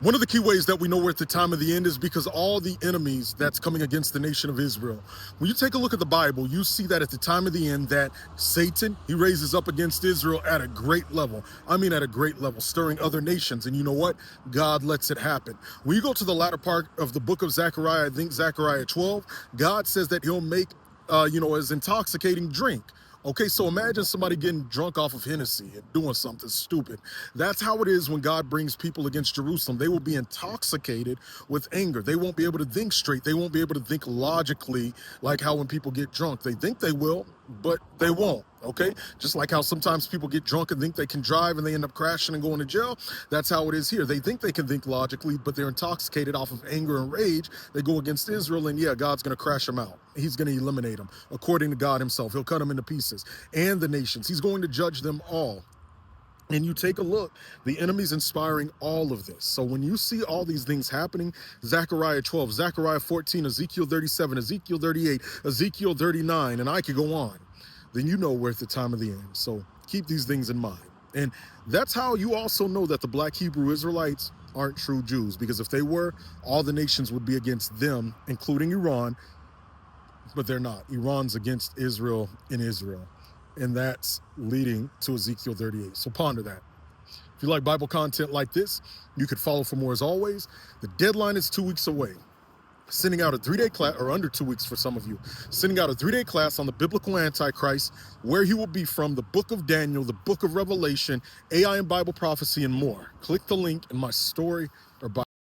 One of the key ways that we know we're at the time of the end is because all the enemies that's coming against the nation of Israel. When you take a look at the Bible, you see that at the time of the end that Satan, he raises up against Israel at a great level. I mean, at a great level, stirring other nations. And you know what? God lets it happen. When you go to the latter part of the book of Zechariah, I think Zechariah 12, God says that he'll make, as intoxicating drink. Okay, so imagine somebody getting drunk off of Hennessy and doing something stupid. That's how it is when God brings people against Jerusalem. They will be intoxicated with anger. They won't be able to think straight. They won't be able to think logically, like how when people get drunk, they think they will, but they won't. Okay, just like how sometimes people get drunk and think they can drive and they end up crashing and going to jail. That's how it is here. They think they can think logically, but they're intoxicated off of anger and rage. They go against Israel, and yeah, God's going to crash them out. He's going to eliminate them according to God himself. He'll cut them into pieces, and the nations. He's going to judge them all. And you take a look, the enemy's inspiring all of this. So when you see all these things happening, Zechariah 12, Zechariah 14, Ezekiel 37, Ezekiel 38, Ezekiel 39, and I could go on, then you know we're at the time of the end. So keep these things in mind. And that's how you also know that the black Hebrew Israelites aren't true Jews, because if they were, all the nations would be against them, including Iran, but they're not. Iran's against Israel in Israel. And that's leading to Ezekiel 38. So ponder that. If you like Bible content like this, you could follow for more as always. The deadline is 2 weeks away. Sending out a 3-day class, or under 2 weeks for some of you, sending out a 3-day class on the biblical Antichrist, where he will be from, the book of Daniel, the book of Revelation, AI and Bible prophecy, and more. Click the link in my story